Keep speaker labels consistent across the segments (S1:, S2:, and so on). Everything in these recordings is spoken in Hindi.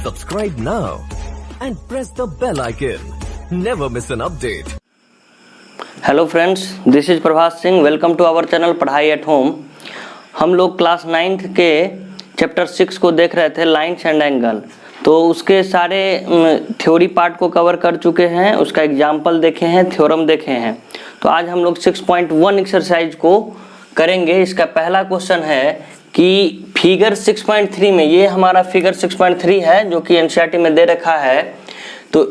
S1: Subscribe now and press the bell icon. Never miss an update.
S2: Hello friends, this is Prabhas Singh. Welcome to our channel पढ़ाई एट होम। हम लोग क्लास 9th के चैप्टर 6 को देख रहे थे, लाइन्स एंड एंगल। तो उसके सारे थ्योरी पार्ट को कवर कर चुके हैं, उसका एग्जाम्पल देखे हैं, थ्योरम देखे हैं। तो आज हम लोग 6.1 एक्सरसाइज को करेंगे। इसका पहला क्वेश्चन है कि फिगर 6.3 में, ये हमारा फिगर 6.3 है जो कि एनसीईआरटी में दे रखा है। तो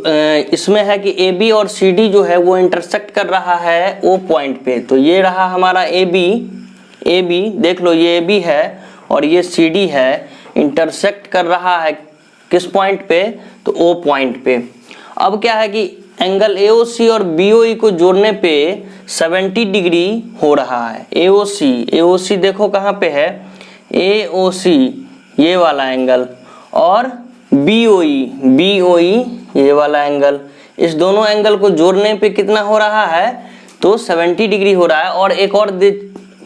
S2: इसमें है कि ए बी और सी डी जो है वो इंटरसेक्ट कर रहा है ओ पॉइंट पे। तो ये रहा हमारा ए बी देख लो, ये ए बी है और ये सी डी है, इंटरसेक्ट कर रहा है किस पॉइंट पे? तो ओ पॉइंट पे। अब क्या है कि एंगल एओसी और बीओई को जोड़ने पे 70 डिग्री हो रहा है। एओसी देखो कहाँ पे है, एओसी ये वाला एंगल, और बीओई ये वाला एंगल। इस दोनों एंगल को जोड़ने पे कितना हो रहा है? तो 70 डिग्री हो रहा है। और एक और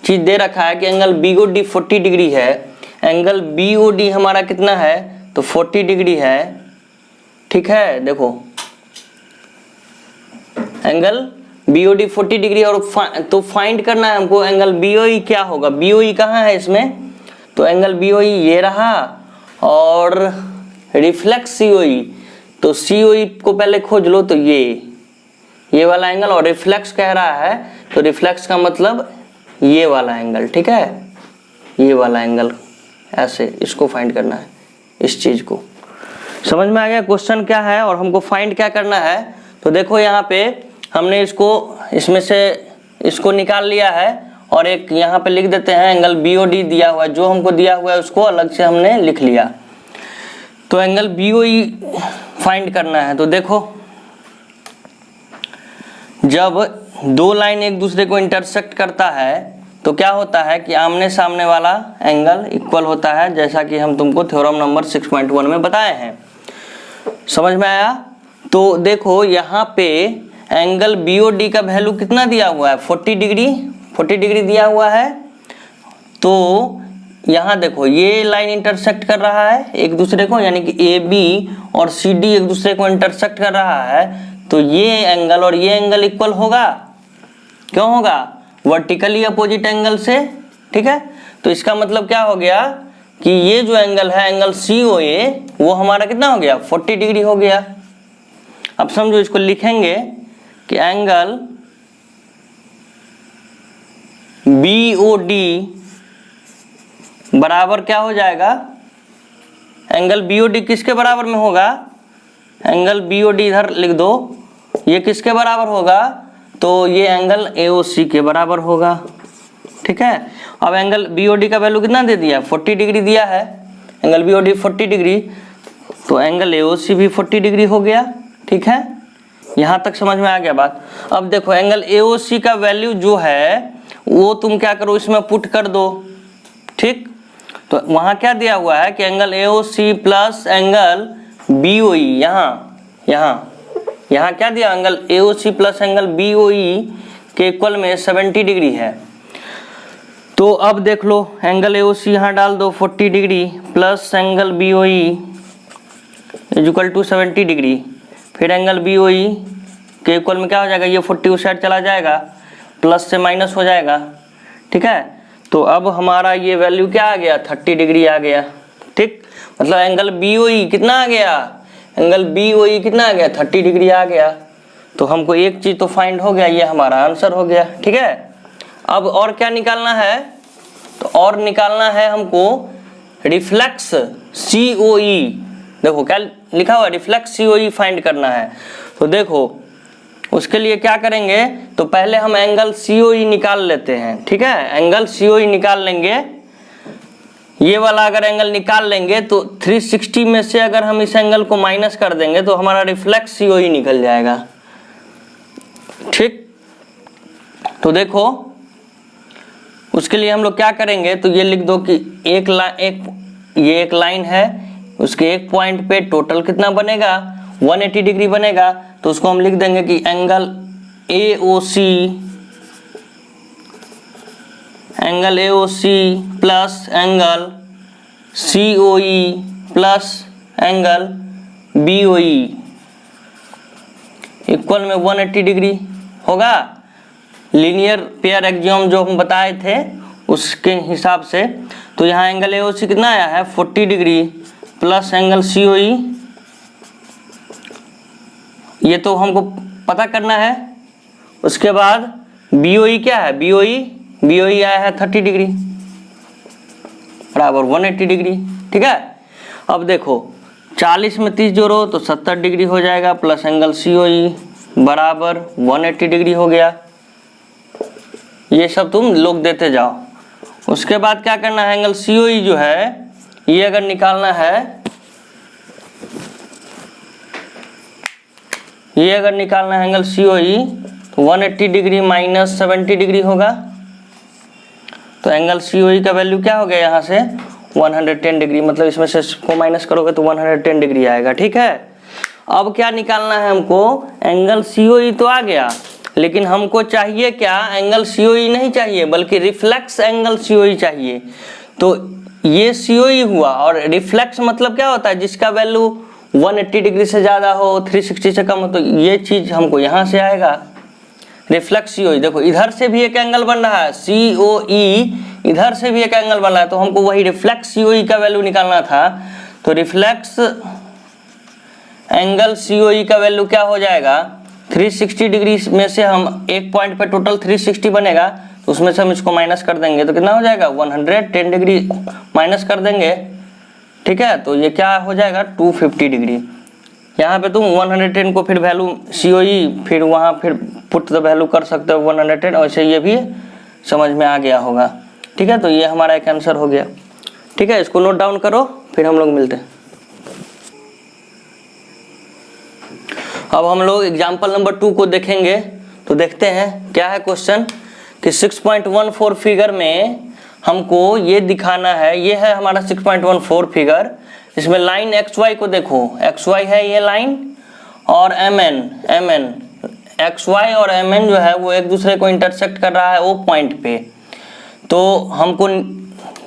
S2: चीज दे रखा है कि एंगल बीओडी 40 डिग्री है। एंगल बीओडी हमारा कितना है? तो 40 डिग्री है। ठीक है, देखो एंगल बीओडी 40 डिग्री। और तो फाइंड करना है हमको एंगल बीओई क्या होगा। बीओई कहाँ है इसमें? तो एंगल बीओई ये रहा, और रिफ्लेक्स सीओई, तो सीओई को पहले खोज लो। तो ये वाला एंगल, और रिफ्लेक्स कह रहा है तो रिफ्लेक्स का मतलब ये वाला एंगल। ठीक है, ये वाला एंगल, ऐसे इसको फाइंड करना है। इस चीज को समझ में आ गया क्वेश्चन क्या है और हमको फाइंड क्या करना है? तो देखो यहाँ पे हमने इसमें से इसको निकाल लिया है, और एक यहाँ पे लिख देते हैं एंगल बीओडी दिया हुआ है। जो हमको दिया हुआ है उसको अलग से हमने लिख लिया। तो एंगल बीओई फाइंड करना है। तो देखो, जब दो लाइन एक दूसरे को इंटरसेक्ट करता है तो क्या होता है कि आमने सामने वाला एंगल इक्वल होता है, जैसा कि हम तुमको थ्योरम नंबर 6.1 में बताए हैं। समझ में आया? तो देखो यहाँ पे एंगल बीओडी का वैल्यू कितना दिया हुआ है? 40 डिग्री दिया हुआ है। तो यहाँ देखो, ये लाइन इंटरसेक्ट कर रहा है एक दूसरे को, यानी कि ए बी और सी डी एक दूसरे को इंटरसेक्ट कर रहा है। तो ये एंगल और ये एंगल इक्वल होगा। क्यों होगा? वर्टिकली अपोजिट एंगल से। ठीक है, तो इसका मतलब क्या हो गया कि ये जो एंगल है, एंगल सी ओ ए, वो हमारा कितना हो गया? 40 डिग्री हो गया। अब समझो, इसको लिखेंगे कि एंगल बीओडी बराबर क्या हो जाएगा? एंगल बीओडी किसके बराबर में होगा? एंगल बीओडी इधर लिख दो, ये किसके बराबर होगा? तो ये एंगल एओसी के बराबर होगा। ठीक है, अब एंगल बीओडी का वैल्यू कितना दे दिया? 40 डिग्री दिया है। एंगल बीओडी 40 डिग्री, तो एंगल एओसी भी 40 डिग्री हो गया। ठीक है, यहाँ तक समझ में आ गया बात। अब देखो, एंगल एओसी का वैल्यू जो है वो तुम क्या करो, इसमें पुट कर दो। ठीक, तो वहां क्या दिया हुआ है कि angle AOC plus angle BOE, यहाँ क्या दिया? Angle AOC plus angle BOE के इक्वल में 70 डिग्री है। तो अब देख लो, एंगल एओसी यहाँ डाल दो 40 degree plus angle BOE is equal to 70 degree. फिर एंगल बीओई के इक्वल में क्या हो जाएगा? ये 40 उस साइड चला जाएगा, प्लस से माइनस हो जाएगा। ठीक है, तो अब हमारा ये वैल्यू क्या आ गया? 30 डिग्री आ गया। ठीक, मतलब एंगल बीओई कितना आ गया? एंगल बीओई कितना आ गया? 30 डिग्री आ गया। तो हमको एक चीज तो फाइंड हो गया, ये हमारा आंसर हो गया। ठीक है, अब और क्या निकालना है? तो और निकालना है हमको रिफ्लेक्स सीओई। देखो क्या लिखा हुआ है, रिफ्लेक्स सीओई फाइंड करना है। तो देखो उसके लिए क्या करेंगे, तो पहले हम एंगल सीओई निकाल लेते हैं। ठीक है, एंगल सीओई निकाल लेंगे। ये वाला अगर एंगल निकाल लेंगे तो 360 में से अगर हम इस एंगल को माइनस कर देंगे तो हमारा रिफ्लेक्स सीओई निकल जाएगा। ठीक, तो देखो उसके लिए हम लोग क्या करेंगे, तो ये लिख दो कि ये एक लाइन है, उसके एक पॉइंट पे टोटल कितना बनेगा? 180 डिग्री बनेगा। तो उसको हम लिख देंगे कि angle AOC plus angle COE plus angle BOE equal में 180 डिग्री होगा। लीनियर पेयर एक्सियोम जो हम बताए थे उसके हिसाब से। तो यहाँ एंगल AOC कितना आया है 40 डिग्री प्लस एंगल COE, ये तो हमको पता करना है। उसके बाद BOE क्या है, BOE आया है 30 डिग्री बराबर 180 डिग्री। ठीक है, अब देखो 40 में 30 जोड़ो तो 70 डिग्री हो जाएगा प्लस एंगल COE बराबर 180 डिग्री हो गया। ये सब तुम लोग देते जाओ। उसके बाद क्या करना है, एंगल COE जो है ये अगर निकालना है, ये अगर निकालना है एंगल COE तो 180 डिग्री माइनस 70 डिग्री होगा। तो एंगल COE का वैल्यू क्या हो गया यहाँ से 110 डिग्री, मतलब इसमें से इसको माइनस करोगे तो 110 डिग्री आएगा। ठीक है, अब क्या निकालना है हमको, एंगल COE तो आ गया, लेकिन हमको चाहिए क्या, एंगल COE नहीं चाहिए बल्कि रिफ्लेक्स एंगल COE चाहिए। तो ये COE हुआ, और रिफ्लेक्स मतलब क्या होता है, जिसका वैल्यू 180 डिग्री से ज़्यादा हो 360 से कम हो, तो ये चीज़ हमको यहाँ से आएगा रिफ्लेक्स COE। देखो इधर से भी एक एंगल बन रहा है COE, इधर से भी एक एंगल बन रहा है, तो हमको वही रिफ्लेक्स COE का वैल्यू निकालना था। तो रिफ्लेक्स एंगल COE का वैल्यू क्या हो जाएगा, 360 डिग्री में से हम एक पॉइंट पे टोटल 360 बनेगा, तो उसमें से हम इसको माइनस कर देंगे तो कितना हो जाएगा 110 डिग्री माइनस कर देंगे। ठीक है, तो ये क्या हो जाएगा 250 डिग्री। यहाँ पे तुम 110 को फिर वैल्यू COE फिर वहाँ फिर पुट द वैल्यू कर सकते हो 110, और ऐसे ये भी समझ में आ गया होगा। ठीक है, तो ये हमारा एक आंसर हो गया। ठीक है, इसको नोट डाउन करो, फिर हम लोग मिलते हैं। अब हम लोग एग्जाम्पल नंबर 2 को देखेंगे। तो देखते हैं क्या है क्वेश्चन कि 6.14 फिगर में हमको ये दिखाना है, ये है हमारा 6.14 फिगर। इसमें लाइन XY को देखो, XY है ये लाइन, और MN XY और MN जो है वो एक दूसरे को इंटरसेक्ट कर रहा है वो पॉइंट पे। तो हमको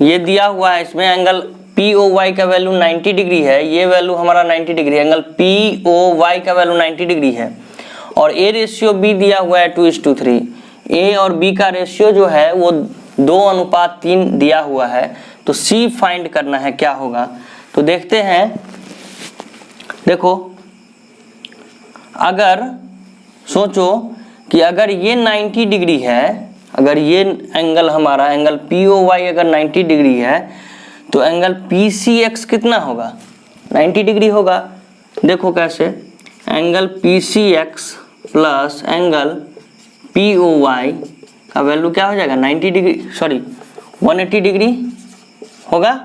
S2: ये दिया हुआ है, इसमें एंगल POY का वैल्यू 90 डिग्री है, ये वैल्यू हमारा 90 डिग्री, एंगल POY का वैल्यू 90 डिग्री है, और A रेशियो B दिया हुआ है 2:3। A और B का रेशियो जो है वो 2:3 दिया हुआ है। तो C फाइंड करना है क्या होगा। तो देखते हैं, देखो अगर सोचो कि अगर ये 90 डिग्री है, अगर ये एंगल हमारा एंगल POY अगर 90 डिग्री है, तो एंगल PCX कितना होगा 90 डिग्री होगा। देखो कैसे, angle PCX plus angle POY का वैल्यू क्या हो जाएगा 90 डिग्री, सॉरी 180 डिग्री होगा।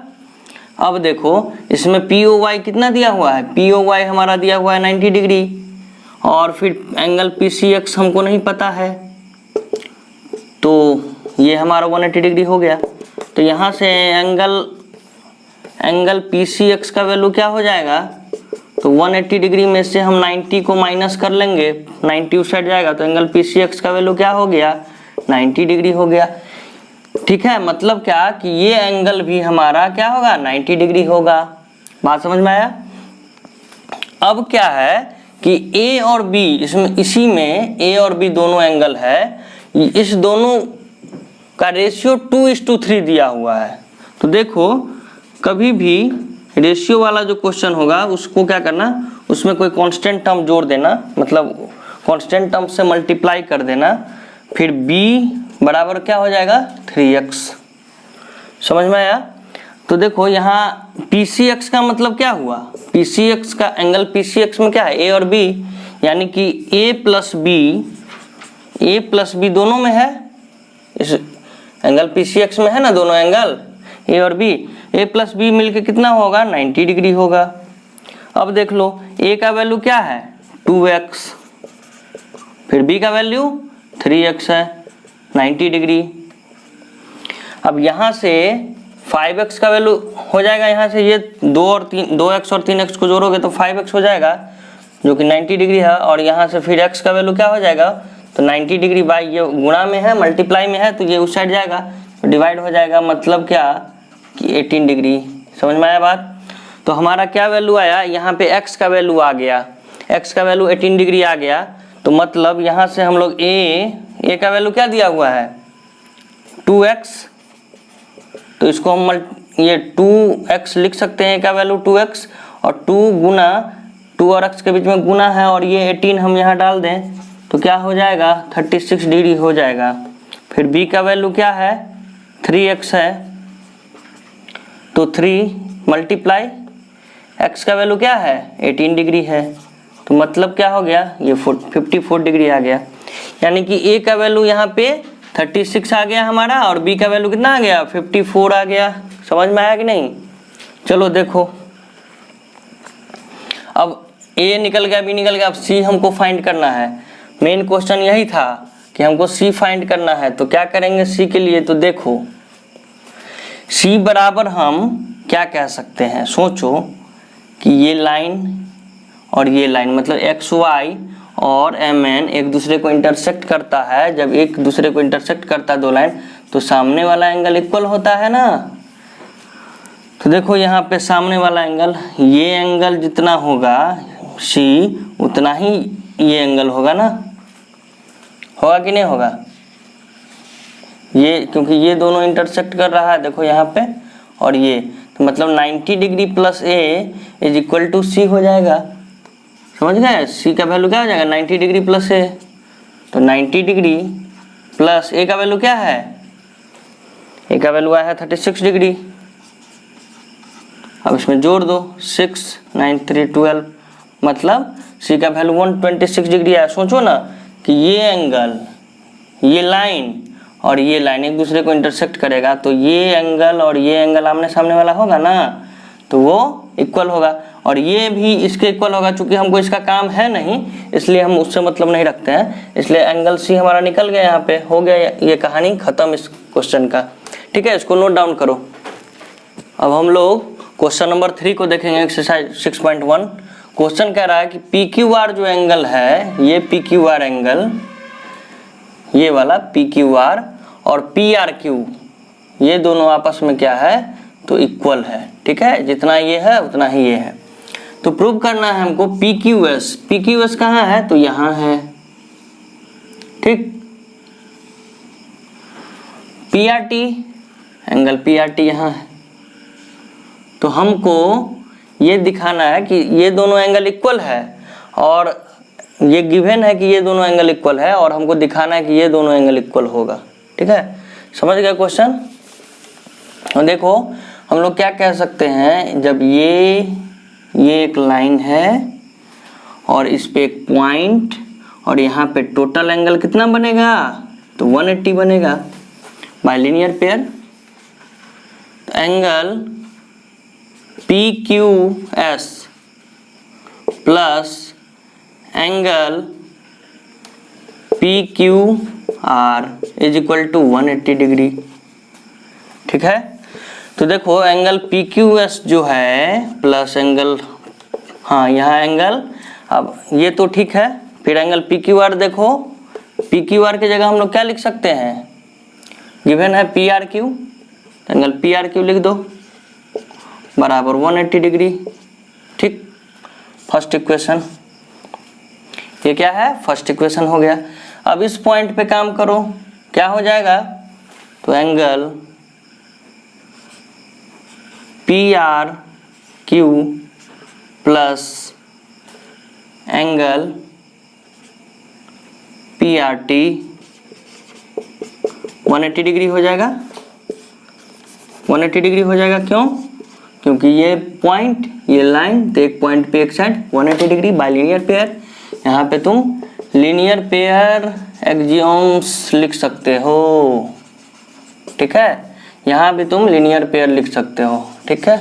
S2: अब देखो इसमें POY कितना दिया हुआ है, POY हमारा दिया हुआ है 90 डिग्री, और फिर एंगल PCX हमको नहीं पता है, तो ये हमारा 180 डिग्री हो गया। तो यहाँ से एंगल PCX का वैल्यू क्या हो जाएगा, तो 180 डिग्री में से हम 90 को माइनस कर लेंगे, 90 उस साइड जाएगा, तो एंगल PCX का वैल्यू क्या हो गया 90 डिग्री हो गया। ठीक है, मतलब क्या कि ये एंगल भी हमारा क्या होगा 90 डिग्री होगा। बात समझ में आया। अब क्या है कि A और B, इसमें इसी में A और B दोनों एंगल है, इस दोनों का रेशियो 2:3 दिया हुआ है। तो देखो कभी भी रेशियो वाला जो क्वेश्चन होगा उसको क्या करना, उसमें कोई कांस्टेंट टर्म जोड़ देना, मतलब कांस्टेंट टर्म से मल्टीप्लाई कर देना, फिर B बराबर क्या हो जाएगा 3x। समझ में आया। तो देखो यहाँ PCX का मतलब क्या हुआ, PCX का एंगल PCX में क्या है A और B, यानी कि A प्लस B दोनों में है, इस एंगल PCX में है ना दोनों एंगल A और B, A प्लस B मिलके कितना होगा 90 डिग्री होगा। अब देख लो A का वैल्यू क्या है 2x, फिर B का वैल्यू 3x है 90 डिग्री। अब यहाँ से 5x का वैल्यू हो जाएगा, यहाँ से ये 2x और 3x को जोड़ोगे तो 5x हो जाएगा जो कि 90 डिग्री है, और यहाँ से फिर x का वैल्यू क्या हो जाएगा, तो 90 डिग्री बाई ये गुणा में है मल्टीप्लाई में है, तो ये उस साइड जाएगा तो डिवाइड हो जाएगा, मतलब क्या कि 18 डिग्री। समझ में आया बात। तो हमारा क्या वैल्यू आया, यहाँ पे x का वैल्यू आ गया, x का वैल्यू 18 डिग्री आ गया। तो मतलब यहाँ से हम लोग a का वैल्यू क्या दिया हुआ है 2x, तो इसको हम ये 2x लिख सकते हैं, का वैल्यू 2x, और 2 गुना 2 और x के बीच में गुना है, और ये 18 हम यहाँ डाल दें तो क्या हो जाएगा 36 डिग्री हो जाएगा। फिर b का वैल्यू क्या है 3x है, तो 3 मल्टीप्लाई x का वैल्यू क्या है 18 डिग्री है, तो मतलब क्या हो गया ये 54 डिग्री आ गया। यानी कि a का वैल्यू यहाँ पे 36 आ गया हमारा, और b का वैल्यू कितना आ गया 54 आ गया। समझ में आया कि नहीं? चलो देखो, अब a निकल गया, b निकल गया, अब c हमको फाइंड करना है। मेन क्वेश्चन यही था कि हमको c फाइंड करना है। तो क्या करेंगे c के लिए, तो देखो c बराबर हम क्या कह सकते हैं, सोचो कि ये लाइन और ये लाइन मतलब एक्स वाई और mn एक दूसरे को इंटरसेक्ट करता है। जब एक दूसरे को इंटरसेक्ट करता है दो लाइन, तो सामने वाला एंगल इक्वल होता है ना। तो देखो यहाँ पे सामने वाला एंगल, ये एंगल जितना होगा c उतना ही ये एंगल होगा ना, होगा कि नहीं होगा? ये क्योंकि ये दोनों इंटरसेक्ट कर रहा है देखो यहाँ पे, और ये तो मतलब 90 degree plus a is equal to c हो जाएगा। समझ गए? c का वैल्यू क्या हो जाएगा 90 डिग्री प्लस a, तो 90 डिग्री प्लस a का वैल्यू क्या है, a का वैल्यू आया है 36 डिग्री। अब इसमें जोड़ दो 6 9 3 12, मतलब c का वैल्यू 126 डिग्री आया। सोचो ना कि ये एंगल, ये लाइन और ये लाइन एक दूसरे को इंटरसेक्ट करेगा, तो ये एंगल और ये एंगल आमने सामने वाला होगा ना, तो वो इक्वल होगा, और ये भी इसके इक्वल होगा। चूंकि हमको इसका काम है नहीं इसलिए हम उससे मतलब नहीं रखते हैं, इसलिए एंगल सी हमारा निकल गया। यहाँ पे हो गया, ये कहानी खत्म इस क्वेश्चन का। ठीक है, इसको नोट डाउन करो। अब हम लोग क्वेश्चन नंबर 3 को देखेंगे, एक्सरसाइज 6.1। क्वेश्चन कह रहा है कि पी क्यू आर जो एंगल है, ये पी क्यू आर एंगल, ये वाला पी क्यू आर और पी आर क्यू, ये दोनों आपस में क्या है तो इक्वल है। ठीक है, जितना ये है उतना ही ये है। तो प्रूव करना है हमको P Q S. P Q S कहाँ है, तो यहाँ है। ठीक, P R T angle, P R T यहाँ है। तो हमको ये दिखाना है कि ये दोनों एंगल इक्वल है, और ये गिवन है कि ये दोनों एंगल इक्वल है, और हमको दिखाना है कि ये दोनों एंगल इक्वल होगा। ठीक है, समझ गए क्वेश्चन? और देखो हम लोग क्या कह सकते हैं, जब ये एक लाइन है और इस पे एक पॉइंट, और यहाँ पे टोटल एंगल कितना बनेगा, तो 180 बनेगा बाय लीनियर पेयर। तो angle P Q S plus angle P Q R is equal to 180 degree. ठीक है, तो देखो एंगल पी क्यू एस जो है प्लस एंगल, हाँ यहाँ एंगल, अब ये तो ठीक है। फिर एंगल पी क्यू आर, देखो पी क्यू आर की जगह हम लोग क्या लिख सकते हैं, गिवन है P R Q, angle P R Q लिख दो बराबर 180 डिग्री। ठीक, फर्स्ट इक्वेशन, ये क्या है फर्स्ट इक्वेशन हो गया। अब इस पॉइंट पे काम करो, क्या हो जाएगा, तो angle P R Q plus angle P R T 180 degree हो जाएगा। 180 डिग्री हो जाएगा, क्यों? क्योंकि ये पॉइंट ये लाइन, तो एक पॉइंट पे एक side 180 degree by linear pair. यहाँ पे तुम लीनियर पेयर एक्सियोम्स लिख सकते हो। ठीक है, यहाँ भी तुम लीनियर पेयर लिख सकते हो। ठीक है,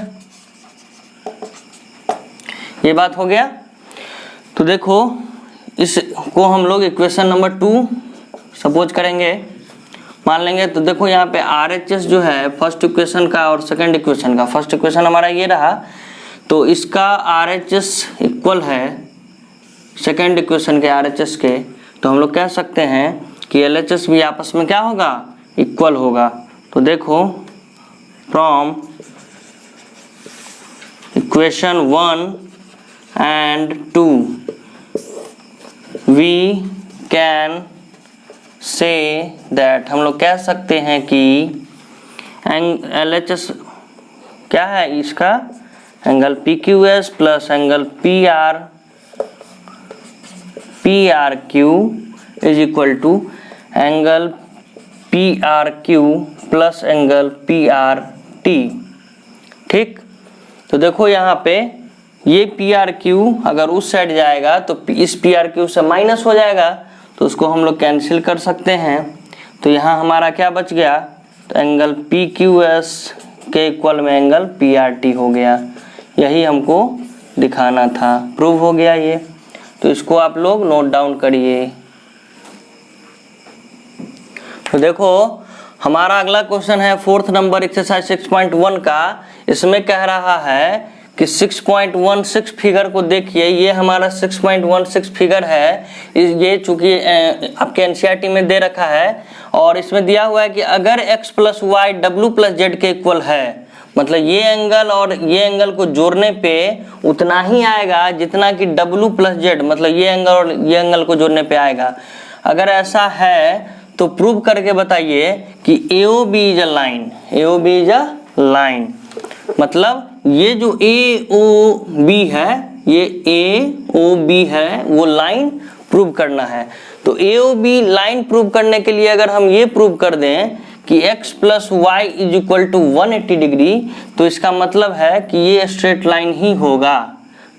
S2: ये बात हो गया। तो देखो इसको हम लोग इक्वेशन नंबर 2 सपोज करेंगे, मान लेंगे। तो देखो यहाँ पे RHS जो है फर्स्ट इक्वेशन का और सेकंड इक्वेशन का, फर्स्ट इक्वेशन हमारा ये रहा, तो इसका RHS इक्वल है सेकंड इक्वेशन के RHS के। तो हम लोग कह सकते हैं कि LHS भी आपस में क्या होगा, इक्वल होगा। तो देखो from equation 1 and 2 we can say that, हम लोग कह सकते हैं कि LHS क्या है इसका, angle PQS plus angle PRQ is equal to angle PRQ plus angle PRT। ठीक, तो देखो यहाँ पे ये PRQ अगर उस साइड जाएगा तो इस PRQ से माइनस हो जाएगा, तो उसको हम लोग कैंसिल कर सकते हैं। तो यहाँ हमारा क्या बच गया, तो एंगल PQS के इक्वल में एंगल PRT हो गया। यही हमको दिखाना था, प्रूव हो गया ये। तो इसको आप लोग नोट डाउन करिए। तो देखो हमारा अगला क्वेश्चन है 4th नंबर एक्सरसाइज 6.1 का। इसमें कह रहा है कि 6.16 फिगर को देखिए, ये हमारा 6.16 फिगर है। ये चूंकि आपके एनसीईआरटी में दे रखा है और इसमें दिया हुआ है कि अगर x plus Y W plus Z के इक्वल है, मतलब ये एंगल और ये एंगल को जोड़ने पे उतना ही आएगा जितना कि डब्ल्यू प्लस जेड, मतलब ये एंगल और ये एंगल को जोड़ने पे आएगा। अगर ऐसा है तो प्रूव करके बताइए कि AOB is a line, AOB is a line, मतलब ये जो AOB है, ये AOB है, वो लाइन प्रूव करना है। तो AOB लाइन प्रूव करने के लिए अगर हम ये प्रूव कर दें कि x plus Y is equal to 180 degree, तो इसका मतलब है कि ये स्ट्रेट लाइन ही होगा।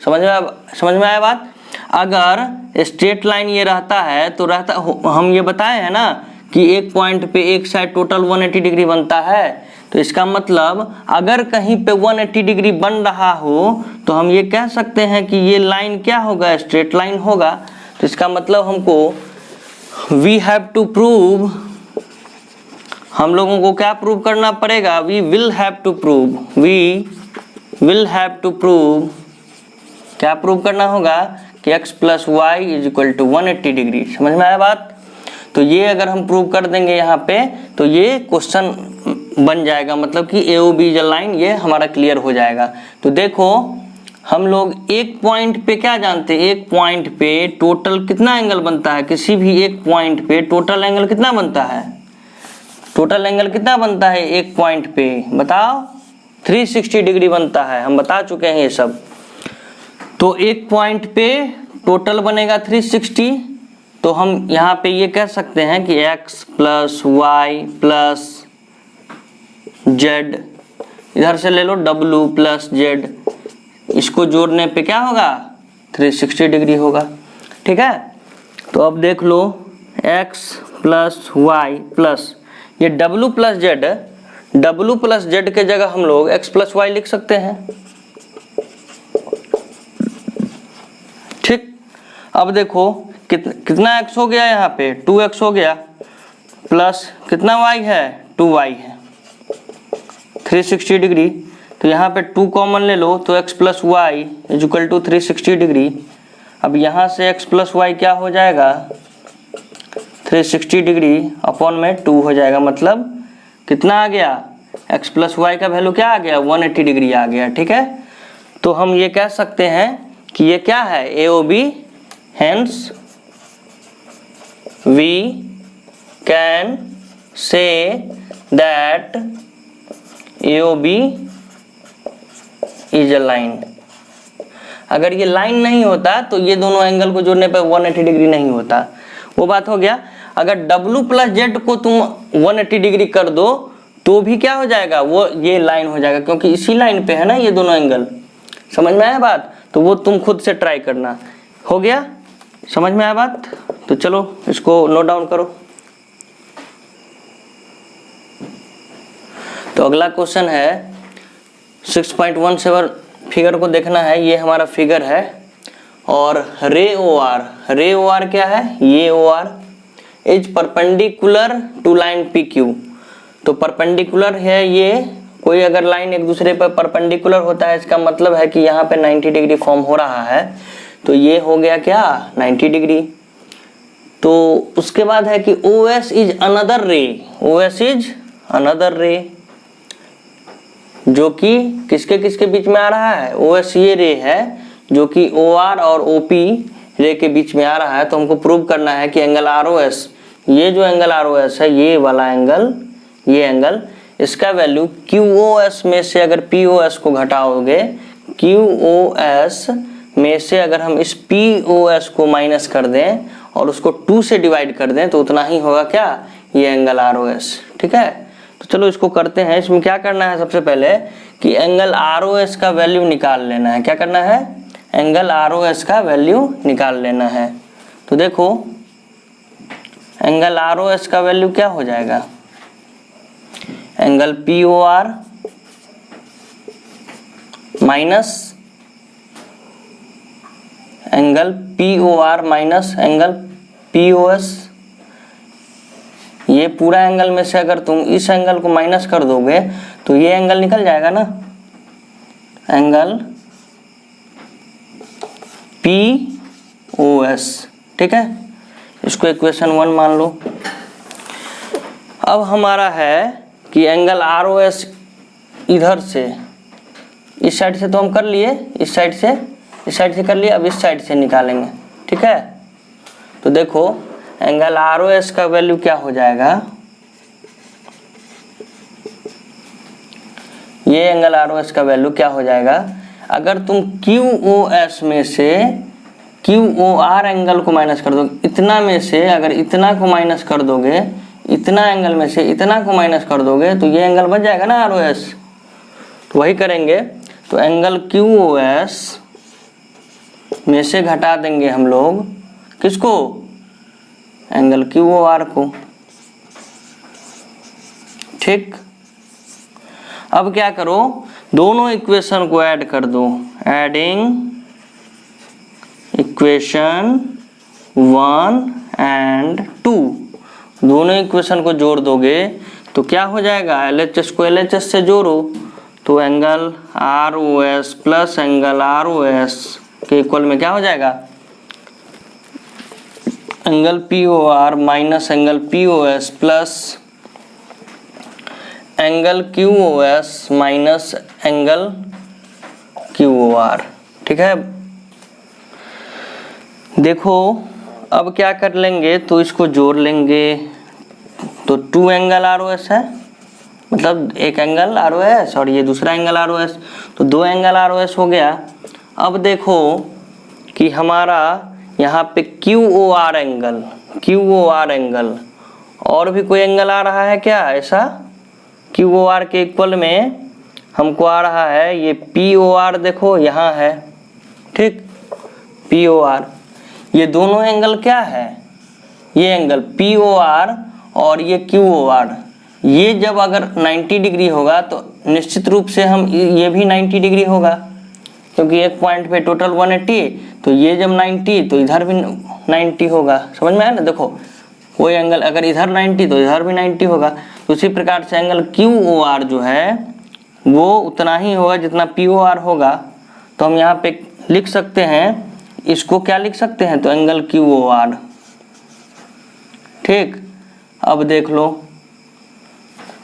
S2: समझ में आया बात। अगर स्ट्रेट लाइन ये रहता है तो रहता, हम ये बताए हैं ना कि एक पॉइंट पे एक साइड टोटल 180 डिग्री बनता है, तो इसका मतलब अगर कहीं पे 180 डिग्री बन रहा हो तो हम ये कह सकते हैं कि ये लाइन क्या होगा, स्ट्रेट लाइन होगा। तो इसका मतलब हमको वी हैव टू प्रूव, हम लोगों को क्या प्रूव करना पड़ेगा, we will have to prove, क्या प्रूव करना होगा कि x plus Y is equal to 180 degree. समझ में आया बात। तो ये अगर हम प्रूव कर देंगे यहाँ पे तो ये क्वेश्चन बन जाएगा, मतलब कि AOB इज अ लाइन, ये हमारा क्लियर हो जाएगा। तो देखो हम लोग एक पॉइंट पे क्या जानते हैं, एक पॉइंट पे टोटल कितना एंगल बनता है, किसी भी एक पॉइंट पे टोटल एंगल कितना बनता है, टोटल एंगल कितना बनता है एक पॉइंट पे, बताओ, 360 डिग्री बनता है, हम बता चुके हैं ये सब। तो एक पॉइंट पे टोटल बनेगा 360, तो हम यहाँ पे ये कह सकते हैं कि x plus Y plus Z, इधर से ले लो w प्लस जेड, इसको जोड़ने पे क्या होगा, 360 डिग्री होगा। ठीक है, तो अब देख लो x प्लस वाई प्लस ये w प्लस जेड के जगह हम लोग x प्लस वाई लिख सकते हैं। ठीक, अब देखो कितना x हो गया, यहाँ पे 2x हो गया, प्लस कितना y है, 2y है, 360 डिग्री। तो यहाँ पे 2 कॉमन ले लो तो x plus Y is equal to 360 degree. अब यहाँ से x प्लस वाई क्या हो जाएगा, 360 डिग्री अपॉन में 2 हो जाएगा, मतलब कितना आ गया, x प्लस वाई का वैल्यू क्या आ गया, 180 डिग्री आ गया। ठीक है, तो हम ये कह सकते हैं कि ये क्या है, AOB, hence we can say that AOB is a line। अगर ये लाइन नहीं होता तो ये दोनों एंगल को जोड़ने पर 180 डिग्री नहीं होता, वो बात हो गया। अगर W प्लस जेड को तुम 180 डिग्री कर दो तो भी क्या हो जाएगा, वो ये लाइन हो जाएगा, क्योंकि इसी लाइन पे है ना ये दोनों एंगल। समझ में आया बात, तो वो तुम खुद से ट्राई करना। हो गया, समझ में आया बात। तो चलो इसको नोट डाउन करो। तो अगला क्वेश्चन है 6.17 फिगर को देखना है। ये हमारा फिगर है और रे ओ आर क्या है, ये O R is perpendicular to line PQ। तो परपेंडिकुलर है ये, कोई अगर लाइन एक दूसरे पर परपेंडिकुलर होता है इसका मतलब है कि यहाँ पे 90 डिग्री फॉर्म हो रहा है। तो ये हो गया क्या, 90 डिग्री। तो उसके बाद है कि OS इज अनदर रे, OS इज अनदर रे। जो कि किसके किसके बीच में आ रहा है, OS ये रे है जो कि OR और OP रे के बीच में आ रहा है। तो हमको प्रूव करना है कि एंगल ROS, ये जो एंगल ROS है, ये वाला एंगल, ये एंगल, इसका वैल्यू QOS में से अगर POS को घटाओगे, QOS में से अगर हम इस POS को माइनस कर दें और उसको 2 से डिवाइड कर दें तो उतना ही होगा क्या, ये एंगल ROS। ठीक है, तो चलो इसको करते हैं। इसमें क्या करना है, सबसे पहले कि एंगल ROS का वैल्यू निकाल लेना है। क्या करना है, एंगल ROS का वैल्यू निकाल लेना है। तो देखो एंगल ROS का वैल्यू क्या हो जाएगा, angle POR minus angle POR minus angle POS, ये पूरा एंगल में से अगर तुम इस एंगल को माइनस कर दोगे तो ये एंगल निकल जाएगा ना, एंगल POS। ठीक है, इसको इक्वेशन 1 मान लो। अब हमारा है कि एंगल ROS इधर से, इस साइड से तो हम कर लिए, इस साइड से कर लिए, अब इस साइड से निकालेंगे। ठीक है, तो देखो एंगल ROS का वैल्यू क्या हो जाएगा, ये एंगल ROS का वैल्यू क्या हो जाएगा, अगर तुम QOS में से QOR एंगल को माइनस कर दो, इतना में से अगर इतना को माइनस कर दोगे, इतना एंगल में से इतना को माइनस कर दोगे तो ये एंगल बच जाएगा ना ROS। तो वही करेंगे, तो एंगल QOS में से घटा देंगे हम लोग किसको, एंगल QOR को। ठीक, अब क्या करो, दोनों इक्वेशन को ऐड कर दो, एडिंग इक्वेशन 1 एंड 2, दोनों इक्वेशन को जोड़ दोगे तो क्या हो जाएगा, LHS को LHS से जोड़ो तो angle ROS plus angle ROS के इक्वल में क्या हो जाएगा, angle POR minus angle POS plus angle QOS minus angle QOR। ठीक है, देखो अब क्या कर लेंगे, तो इसको जोड़ लेंगे तो 2 एंगल ROS है, मतलब एक एंगल ROS और ये दूसरा एंगल ROS, तो 2 एंगल ROS हो गया। अब देखो कि हमारा यहाँ पे QOR एंगल और भी कोई एंगल आ रहा है क्या, ऐसा QOR के इक्वल में हमको आ रहा है ये POR, देखो यहाँ है। ठीक, POR, ये दोनों एंगल क्या है, ये एंगल POR और ये QOR, ये जब अगर 90 डिग्री होगा तो निश्चित रूप से हम ये भी 90 डिग्री होगा, क्योंकि एक पॉइंट पे टोटल 180, तो ये जब 90 तो इधर भी 90 होगा। समझ में आया ना, देखो कोई एंगल अगर इधर 90 तो इधर भी 90 होगा। तो उसी प्रकार से एंगल QOR जो है वो उतना ही होगा जितना POR होगा। तो हम यहाँ पे लिख सकते हैं, इसको क्या लिख सकते हैं, तो एंगल QOR। ठीक, अब देख लो,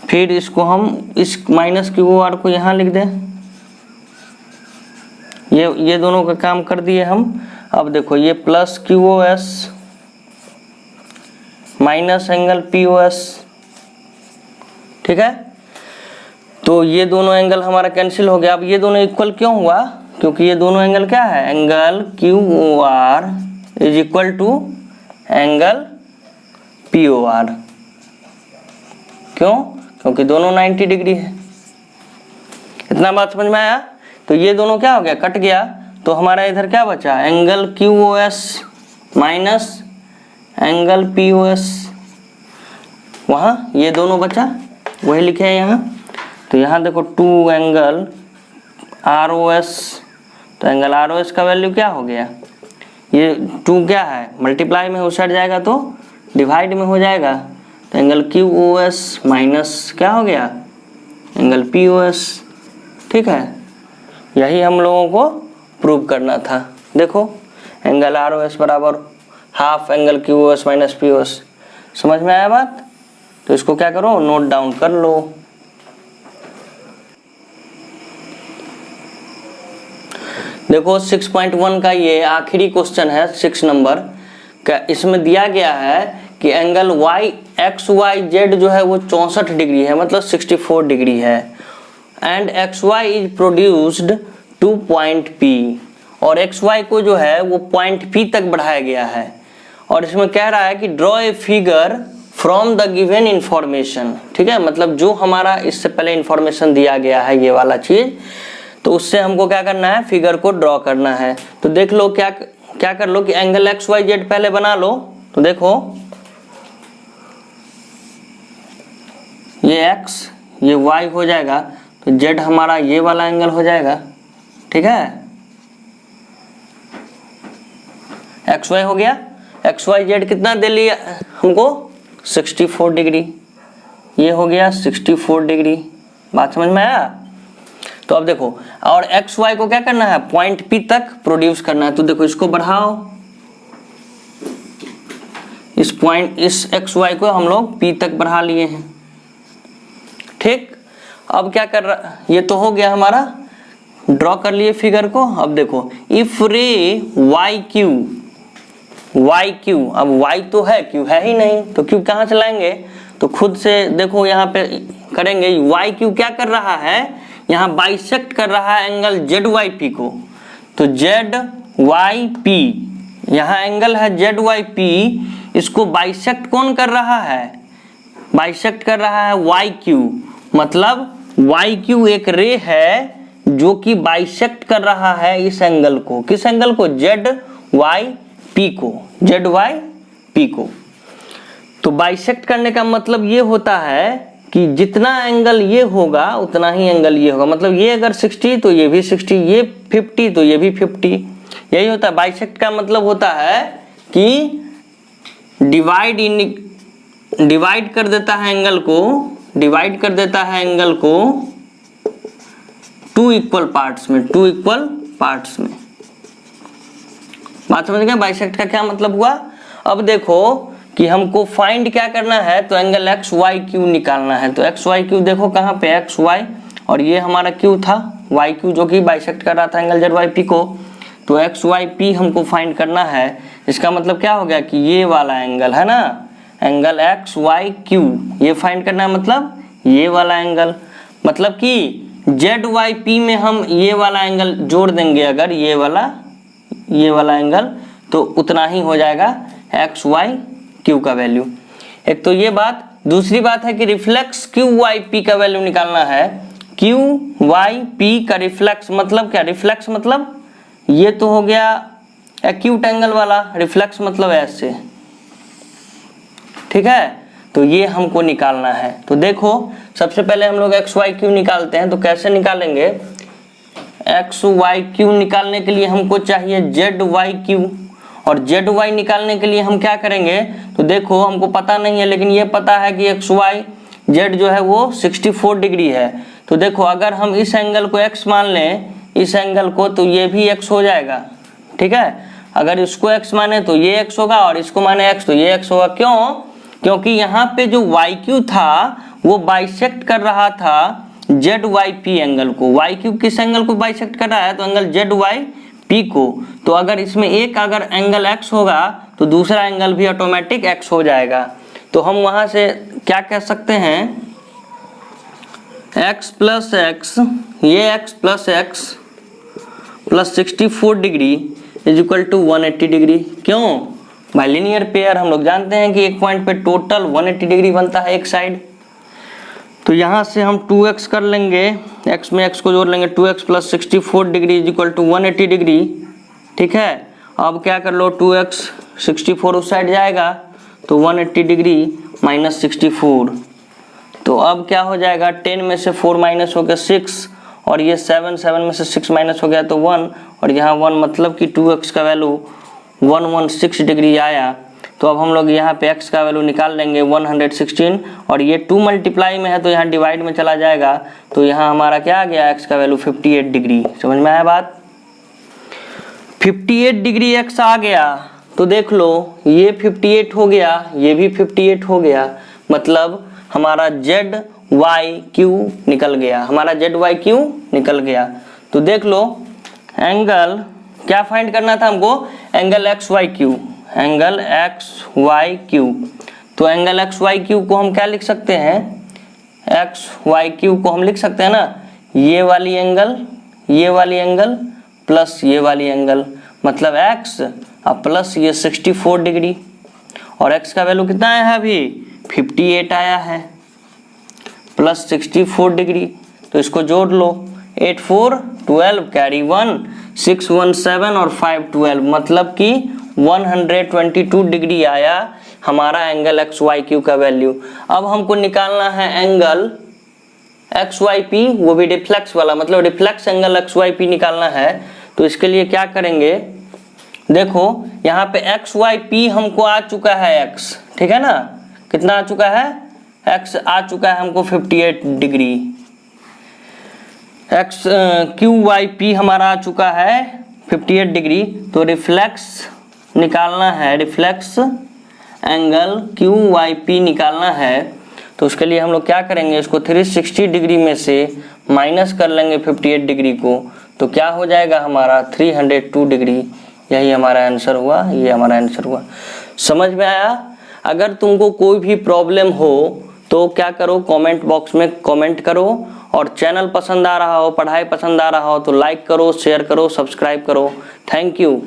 S2: फिर इसको हम इस माइनस QOR को यहाँ लिख दें, ये दोनों का काम कर दिए हम। अब देखो ये plus QOS minus angle POS। ठीक है, तो ये दोनों एंगल हमारा कैंसिल हो गया। अब ये दोनों इक्वल क्यों हुआ, क्योंकि ये दोनों एंगल क्या है, angle QOR is equal to angle POR। क्यों, क्योंकि दोनों 90 डिग्री है। इतना बात समझ में आया। तो ये दोनों क्या हो गया, कट गया, तो हमारा इधर क्या बचा, angle QOS minus angle POS, वहाँ ये दोनों बचा, वही लिखे हैं यहाँ। तो यहाँ देखो 2 एंगल ROS, तो एंगल ROS का वैल्यू क्या हो गया, ये 2 क्या है, मल्टीप्लाई में उस साइड जाएगा तो डिवाइड में हो जाएगा। तो एंगल QOS माइनस क्या हो गया, एंगल POS। ठीक है, यही हम लोगों को प्रूव करना था। देखो एंगल ROS बराबर half angle QOS minus POS। समझ में आया बात, तो इसको क्या करो, नोट डाउन कर लो। देखो 6.1 का ये आखिरी क्वेश्चन है 6 नंबर का। इसमें दिया गया है कि एंगल XYZ जो है वो 64 डिग्री है, मतलब 64 डिग्री है, and XY is produced two point P, और XY को जो है वो पॉइंट P तक बढ़ाया गया है। और इसमें कह रहा है कि draw a figure from the given information, ठीक है, मतलब जो हमारा इससे पहले इंफॉर्मेशन दिया गया है ये वाला चीज, तो उससे हमको क्या करना है, फिगर को ड्रॉ करना है। तो देख लो क्या कर लो कि एंगल XYZ पहले बना लो। तो देखो ये X ये Y हो जाएगा, तो Z हमारा ये वाला एंगल हो जाएगा, ठीक है, XY हो गया। XYZ कितना दे लिया हमको, 64 डिग्री, ये हो गया 64 डिग्री। बात समझ में आया? तो अब देखो, और XY को क्या करना है, पॉइंट P तक प्रोड्यूस करना है। तो देखो इसको बढ़ाओ, इस XY को हम लोग P तक बढ़ा लिए हैं, ठीक। अब क्या कर रहा, ये तो हो गया हमारा, ड्रॉ कर लिए फिगर को। अब देखो इफ रे YQ, अब Y तो है, Q है ही नहीं, तो Q कहाँ से लाएंगे, तो खुद से देखो यहाँ पे करेंगे। YQ क्या कर रहा है, यहाँ बाइसेक्ट कर रहा है एंगल ZYP को। तो ZYP यहाँ एंगल है ZYP, इसको बाइसेक्ट कौन कर रहा है, बाइसेक्ट कर रहा है YQ, मतलब YQ एक रे है जो कि बाइसेक्ट कर रहा है इस एंगल को, किस एंगल को, ZYP को। तो बाइसेक्ट करने का मतलब ये होता है कि जितना एंगल ये होगा उतना ही एंगल ये होगा, मतलब ये अगर 60 तो ये भी 60, ये 50 तो ये भी 50, यही होता है। बाइसेक्ट का मतलब होता है कि डिवाइड कर देता है एंगल को, टू इक्वल पार्ट्स में। बात समझ गए बाइसेक्ट का क्या मतलब हुआ। अब देखो कि हमको फाइंड क्या करना है, तो एंगल XYQ निकालना है। तो XYQ देखो कहाँ पे, XY, और ये हमारा Q था, YQ जो कि बाइसेक्ट कर रहा था एंगल ZYP को। तो XYP हमको फाइंड करना है। इसका मतलब क्या हो गया कि ये वाला एंगल है ना, एंगल XYQ, ये फाइंड करना है, मतलब ये वाला एंगल, मतलब कि ZYP में हम ये वाला एंगल जोड़ देंगे, अगर ये वाला एंगल, तो उतना ही हो जाएगा XYQ का वैल्यू। एक तो ये बात, दूसरी बात है कि रिफ्लेक्स QYP का वैल्यू निकालना है। QYP का रिफ्लेक्स मतलब क्या, रिफ्लेक्स मतलब ये तो हो गया एक्यूट एंगल वाला, रिफ्लेक्स मतलब ऐसे, ठीक है। तो ये हमको निकालना है। तो देखो सबसे पहले हम लोग XYQ निकालते हैं। तो कैसे निकालेंगे, XYQ निकालने के लिए हमको चाहिए ZYQ, और ZY निकालने के लिए हम क्या करेंगे, तो देखो हमको पता नहीं है, लेकिन ये पता है कि XYZ जो है वो 64 डिग्री है। तो देखो अगर हम इस एंगल को X मान लें, इस एंगल को, तो ये भी X हो जाएगा, ठीक है। अगर इसको X माने तो ये X होगा, और इसको माने X तो ये X होगा। क्यों, क्योंकि यहाँ पे जो YQ था वो बाइसेक्ट कर रहा था ZYP एंगल को। YQ किस एंगल को बाइसेक्ट कर रहा है, तो एंगल ZYP को। तो अगर इसमें एक अगर एंगल X होगा तो दूसरा एंगल भी ऑटोमेटिक X हो जाएगा। तो हम वहां से क्या कह सकते हैं, X प्लस X, ये X plus X plus 64 degree is equal to 180 degree. क्यों भाई, लीनियर पेयर हम लोग जानते हैं कि एक पॉइंट पे टोटल 180 डिग्री बनता है एक साइड। तो यहाँ से हम 2x कर लेंगे, x में x को जोड़ लेंगे, 2x plus 64 degree is equal to 180 degree, ठीक है। अब क्या कर लो, 2x 64 उस साइड जाएगा, तो 180 डिग्री माइनस 64। तो अब क्या हो जाएगा, 10 में से 4 माइनस हो गया 6, और ये 7 में से 6 माइनस हो गया तो 1, और यहाँ 1 मतलब कि 2x का वैल्यू 116 डिग्री आया। तो अब हम लोग यहाँ पे x का वैल्यू निकाल लेंगे 116, और ये 2 मल्टीप्लाई में है तो यहाँ डिवाइड में चला जाएगा। तो यहाँ हमारा क्या आ गया, x का वैल्यू 58 डिग्री। समझ में आया बात, 58 डिग्री x आ गया। तो देख लो ये 58 हो गया, ये भी 58 हो गया, मतलब हमारा ZYQ निकल गया, हमारा ZYQ निकल गया। तो देख लो एंगल क्या फाइंड करना था हमको, angle X Y Q, angle X Y Q. तो एंगल एक्स वाई क्यू को हम क्या लिख सकते हैं, एक्स वाई क्यू को हम लिख सकते हैं ना, ये वाली एंगल प्लस ये वाली एंगल, मतलब x और प्लस ये 64 डिग्री, और x का वैल्यू कितना आया है अभी 58 आया है, प्लस 64 डिग्री। तो इसको जोड़ लो, 8 4 12 कैरी 1 6 1 7 और 5 12, मतलब कि 122 डिग्री आया हमारा एंगल एक्स वाई क्यू का वैल्यू। अब हमको निकालना है एंगल एक्स वाई पी, वो भी रिफ्लेक्स वाला, मतलब reflex angle X Y P निकालना है। तो इसके लिए क्या करेंगे, देखो यहाँ पे एक्स वाई पी हमको आ चुका है एक्स, ठीक है ना, कितना आ चुका है, एक्स आ चुका है हमको 58 degree, X Q Y P हमारा आ चुका है 58 डिग्री। तो रिफ्लेक्स निकालना है, reflex angle Q Y P निकालना है। तो उसके लिए हम लोग क्या करेंगे, इसको 360 डिग्री में से माइनस कर लेंगे 58 डिग्री को, तो क्या हो जाएगा हमारा 302 डिग्री। यही हमारा आंसर हुआ, ये हमारा आंसर हुआ। समझ में आया? अगर तुमको कोई भी प्रॉब्लम हो तो क्या करो, कमेंट बॉक्स में कमेंट करो, और चैनल पसंद आ रहा हो, पढ़ाई पसंद आ रहा हो तो लाइक करो, शेयर करो, सब्सक्राइब करो। Thank you.